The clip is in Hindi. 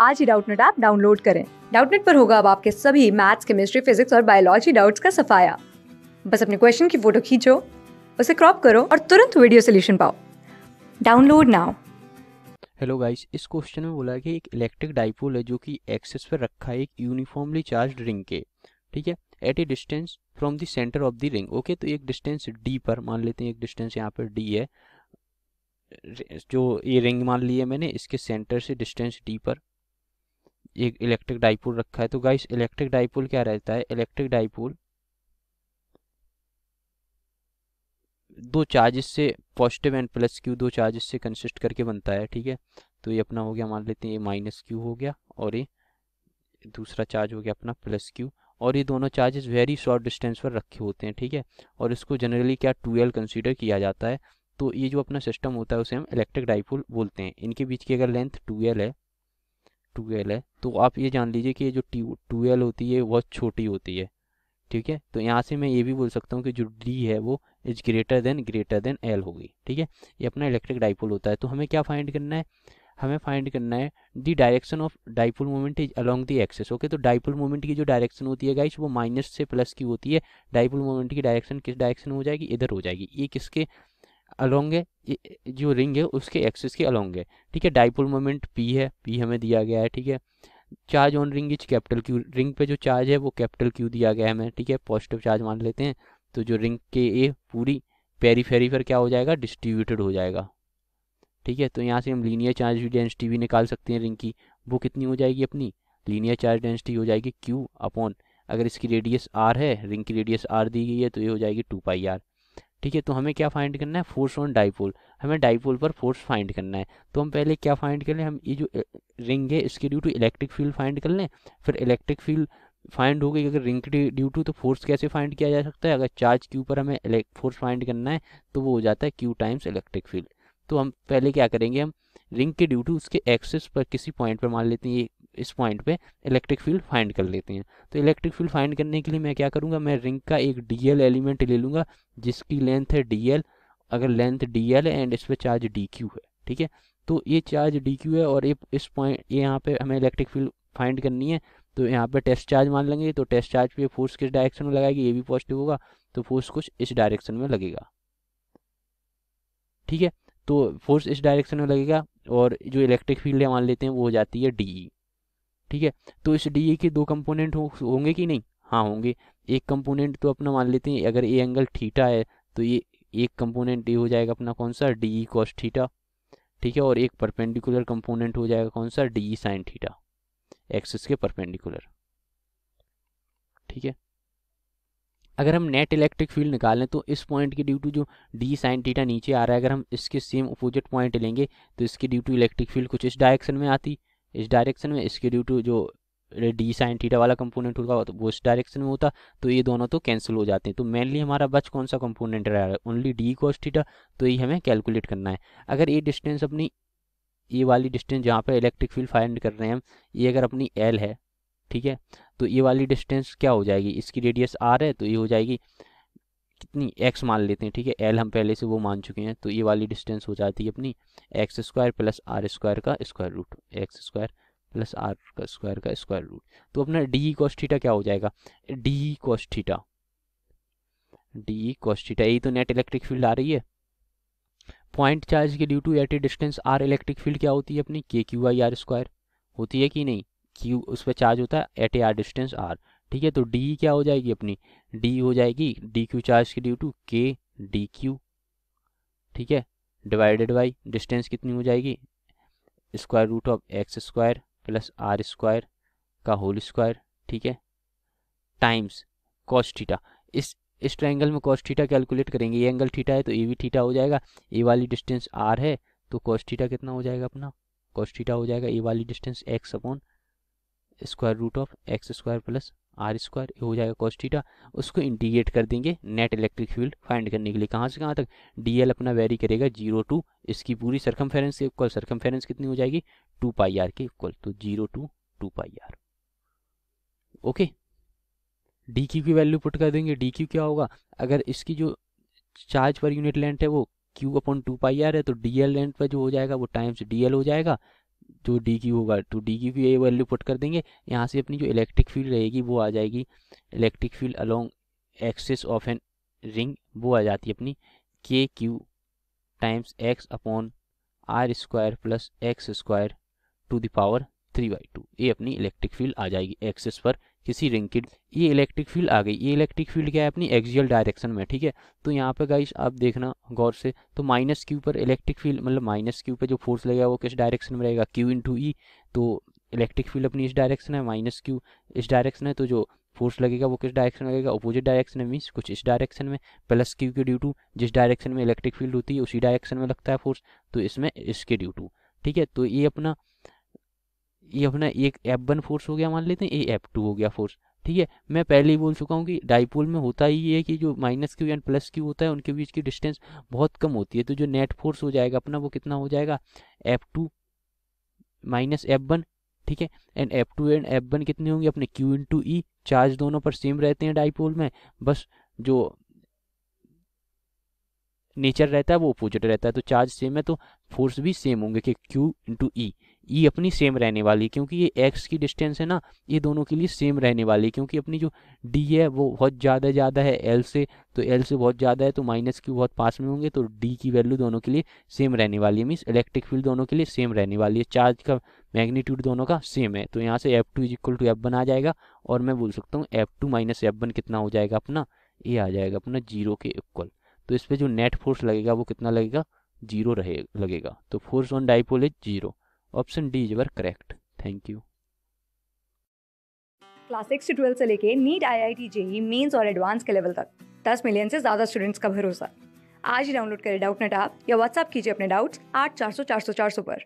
आज ही डाउटनेट ऐप डाउनलोड करें। डाउटनेट पर होगा अब आपके सभी मैथ्स, केमिस्ट्री, फिजिक्स और बायोलॉजी डाउट्स का सफाया। बस अपने क्वेश्चन की फोटो खींचो, उसे क्रॉप करो और तुरंत वीडियो सोल्यूशन पाओ। Download now. हेलो गाइस, इस क्वेश्चन में बोला है कि एक इलेक्ट्रिक डाइपोल है जो कि एक्सिस पर रखा है एक यूनिफॉर्मली चार्ज्ड रिंग के, ठीक है, at a distance from the centre of the ring. Okay, तो एक डिस्टेंस डी पर मान लेते हैं, एक डिस्टेंस यहाँ पर डी है, जो ये रिंग मान ली है मैंने, इसके सेंटर से डिस्टेंस डी पर एक इलेक्ट्रिक डाइपोल रखा है। तो गाइस इलेक्ट्रिक डाइपोल क्या रहता है? इलेक्ट्रिक डाइपोल दो चार्जेस से, पॉजिटिव एंड प्लस क्यू, दो चार्जेस से कंसिस्ट करके बनता है, ठीक है। तो ये अपना हो गया, मान लेते हैं ये माइनस क्यू हो गया, और ये दूसरा चार्ज हो गया अपना प्लस क्यू, और ये दोनों चार्जेस वेरी शॉर्ट डिस्टेंस पर रखे होते हैं, ठीक है। और इसको जनरली क्या 2L कंसीडर किया जाता है। तो ये जो अपना सिस्टम होता है उसे हम इलेक्ट्रिक डाइपोल बोलते हैं। इनके बीच की अगर लेंथ 2L है तो आप ये जान लीजिए कि ये जो 2L होती है बहुत छोटी होती है, ठीक है। तो यहाँ से मैं ये भी बोल सकता हूँ कि जो डी है वो इज ग्रेटर देन एल होगी, ठीक है। ये अपना इलेक्ट्रिक डाइपोल होता है। तो हमें क्या फाइंड करना है? हमें फाइंड करना है the direction of dipole moment is along the axis. Okay, तो डाइपोल मोमेंट की जो डायरेक्शन होती है गाइस वो माइनस से प्लस की होती है। डाइपोल मोमेंट की डायरेक्शन किस डायरेक्शन में हो जाएगी? इधर हो जाएगी। ये किसके अलोंग है? ये जो रिंग है उसके एक्सिस के अलोंग है, ठीक है। डाइपोल मोमेंट पी है, पी हमें दिया गया है, ठीक है। Charge on ring is capital Q, ring पे जो चार्ज है वो कैपिटल क्यू दिया गया है हमें, ठीक है। पॉजिटिव चार्ज मान लेते हैं। तो जो रिंग के ए पूरी पेरीफेरी पर क्या हो जाएगा? डिस्ट्रीब्यूटेड हो जाएगा, ठीक है। तो यहाँ से हम लीनियर चार्ज डेंसिटी भी निकाल सकते हैं रिंग की। वो कितनी हो जाएगी अपनी? लीनियर चार्ज डेंसिटी हो जाएगी क्यू अपॉन, अगर इसकी रेडियस आर है, रिंग की रेडियस आर दी गई है, तो ये हो जाएगी 2πr, ठीक है। तो हमें क्या फाइंड करना है? Force on dipole. हमें डाइपोल पर फोर्स फाइंड करना है। तो हम पहले क्या फाइंड कर लें? हम ये जो रिंग है इसके due to electric field find कर लें। फिर इलेक्ट्रिक फील्ड फाइंड हो गई अगर रिंग के ड्यू टू, तो फोर्स कैसे फाइंड किया जा सकता है? अगर चार्ज क्यू पर हमें फोर्स फाइंड करना है तो वो हो जाता है क्यू टाइम्स इलेक्ट्रिक फील्ड। तो हम पहले क्या करेंगे? हम रिंग के ड्यू टू उसके एक्सिस पर किसी पॉइंट पर मान लेते हैं, ये इस पॉइंट पे इलेक्ट्रिक फील्ड फाइंड कर लेते हैं। तो इलेक्ट्रिक फील्ड फाइंड करने के लिए मैं क्या करूँगा? मैं रिंग का एक डीएल एलिमेंट ले लूँगा जिसकी लेंथ है dl। अगर लेंथ dl है एंड इस पे चार्ज dq है, ठीक है। तो ये चार्ज dq है और ये इस पॉइंट, ये यहाँ पे हमें इलेक्ट्रिक फील्ड फाइंड करनी है। तो यहाँ पे टेस्ट चार्ज मान लेंगे। तो टेस्ट चार्ज पे फोर्स किस डायरेक्शन में लगाएगी? ये भी पॉजिटिव होगा, तो फोर्स कुछ इस डायरेक्शन में लगेगा, ठीक है। तो फोर्स इस डायरेक्शन में लगेगा और जो इलेक्ट्रिक फील्ड है मान लेते हैं वो हो जाती है डी, ठीक है। तो इस डी के दो कंपोनेंट होंगे कि नहीं? हाँ होंगे। एक कंपोनेंट तो अपना मान लेते हैं, अगर ये एंगल थीटा है तो ये एक कंपोनेंट ये हो जाएगा अपना कौन सा? डी कॉस थीटा, ठीक है। और एक परपेंडिकुलर कंपोनेंट हो जाएगा कौन सा? डी साइन थीटा, एक्सिस के परपेंडिकुलर, ठीक है। अगर हम नेट इलेक्ट्रिक फील्ड निकालें तो इस पॉइंट के ड्यू टू जो डी साइन थीटा नीचे आ रहा है, अगर हम इसके सेम अपोजिट पॉइंट लेंगे तो इसके ड्यू टू इलेक्ट्रिक फील्ड कुछ इस डायरेक्शन में आती, इस डायरेक्शन में। इसके ड्यू टू जो डी साइन थीटा वाला कंपोनेंट होगा तो वो इस डायरेक्शन में होता। तो ये दोनों तो कैंसिल हो जाते हैं। तो मेनली हमारा बच कौन सा कंपोनेंट रहा है? Only D cos theta. तो ये हमें कैलकुलेट करना है। अगर ये डिस्टेंस अपनी, ये वाली डिस्टेंस जहाँ पर इलेक्ट्रिक फील्ड फाइंड कर रहे हैं हम, ये अगर अपनी एल है, ठीक है, तो ये वाली डिस्टेंस क्या हो जाएगी? इसकी रेडियस आर है तो ये हो जाएगी कितनी? एक्स मान लेते हैं, ठीक है। एल हम पहले से वो मान चुके हैं। तो ये वाली डिस्टेंस हो जाती है अपनी X square plus are square का square root, X square plus R का स्क्वायर रूट। तो अपना डी कॉस थीटा क्या हो जाएगा? डी कॉस थीटा, यही तो नेट इलेक्ट्रिक फील्ड आ रही है। पॉइंट चार्ज के due to at a distance r electric field क्या होती है अपनी? K Q I R square होती है कि नहीं? क्यू उस पर चार्ज होता है at a r distance r, ठीक है। तो डी क्या हो जाएगी अपनी? डी हो जाएगी डी क्यू चार्ज के due to k d q, ठीक है, डिवाइडेड बाई डिस्टेंस कितनी हो जाएगी? Square root of x square plus are square का होल स्क्वायर, ठीक है, टाइम्स कॉस थीटा। इस ट्रायंगल में कॉस थीटा कैलकुलेट करेंगे। ये एंगल थीटा है तो ये भी थीटा हो जाएगा। ये वाली डिस्टेंस आर है तो कॉस थीटा कितना हो जाएगा अपना? कॉस थीटा हो जाएगा ये वाली distance x upon square root of x square plus are square, हो जाएगा कॉस थीटा। उसको इंटीग्रेट कर देंगे नेट इलेक्ट्रिक फील्ड फाइंड करने के लिए। कहाँ से कहाँ तक? डीएल अपना वेरी करेगा 0 टू इसकी पूरी सरकमफेरेंस के इक्वल। सरकमफेरेंस कितनी हो जाएगी? 2πr के इक्वल। तो 0 to 2πr, okay. D q की वैल्यू पुट कर देंगे। डी क्यू क्या होगा? अगर इसकी जो चार्ज पर यूनिट लेंथ है वो क्यू अपॉन 2πr है तो डीएल लेंथ पर जो हो जाएगा वो टाइम्स डीएल हो जाएगा। जो डी क्यू होगा तो डी क्यू की ये वैल्यू पुट कर देंगे। यहाँ से अपनी जो इलेक्ट्रिक फील्ड रहेगी वो आ जाएगी, electric field along axis of an ring, वो आ जाती है अपनी k q times x upon r square plus x square to the power 3/2। ये अपनी इलेक्ट्रिक फील्ड आ जाएगी एक्सिस पर किसी रिंग की। ये इलेक्ट्रिक फील्ड आ गई। ये इलेक्ट्रिक फील्ड क्या है अपनी एक्सियल डायरेक्शन में, ठीक है। तो यहाँ पे गाइस आप देखना गौर से, तो माइनस क्यू पर इलेक्ट्रिक फील्ड मतलब माइनस क्यू पे जो फोर्स लगेगा वो किस डायरेक्शन में रहेगा, क्यू इंटू ई। तो इलेक्ट्रिक फील्ड अपनी इस डायरेक्शन है, माइनस क्यू इस डायरेक्शन है, तो जो फोर्स लगेगा वो किस डायरेक्शन में लगेगा, अपोजिट डायरेक्शन में, मीन्स कुछ इस डायरेक्शन में। प्लस क्यू के ड्यू टू जिस डायरेक्शन में इलेक्ट्रिक फील्ड होती है उसी डायरेक्शन में लगता है फोर्स, तो इसमें इसके ड्यू टू, ठीक है। तो ये अपना एक F1 फोर्स हो गया, मान लेते हैं ये F2 हो गया फोर्स, ठीक है। मैं पहले ही बोल चुका हूँ कि डाइपोल में होता ही है कि जो minus Q and plus Q होता है उनके बीच की डिस्टेंस बहुत कम होती है, तो जो नेट फोर्स हो जाएगा अपना वो कितना हो जाएगा, F2 माइनस F1, ठीक है। एंड F2 एंड F1 कितने होंगे अपने Q इंटू ई। चार्ज दोनों पर सेम रहते हैं डाइपोल में, बस जो नेचर रहता है वो अपोजिट रहता है, तो चार्ज सेम है तो फोर्स भी सेम होंगे कि Q इंटू ई अपनी सेम रहने वाली है, क्योंकि ये x की डिस्टेंस है ना, ये दोनों के लिए सेम रहने वाली है, क्योंकि अपनी जो d है वो बहुत ज़्यादा है L से, तो L से बहुत ज़्यादा है तो माइनस Q बहुत पास में होंगे, तो d की वैल्यू दोनों के लिए सेम रहने वाली है, मीन्स इलेक्ट्रिक फील्ड दोनों के लिए सेम रहने वाली है, चार्ज का मैग्नीट्यूड दोनों का सेम है। तो यहाँ से F2 is equal to F1 आ जाएगा, और मैं बोल सकता हूँ F2 माइनस F1 कितना हो जाएगा अपना, ये आ जाएगा अपना 0 के इक्वल। तो इस पर जो नेट फोर्स लगेगा वो कितना लगेगा, 0 लगेगा। तो force on dipole is 0। Option D is were correct. Thank you. Class 6 से 12 से लेके नीट, IIT, JEE मेंस और एडवांस के लेवल तक 10 मिलियन से ज़्यादा स्टूडेंट्स का भरोसा। आज ही डाउनलोड करें डाउटनेट ऐप या व्हाट्सएप कीजिए अपने डाउट्स 8400 400 400 पर।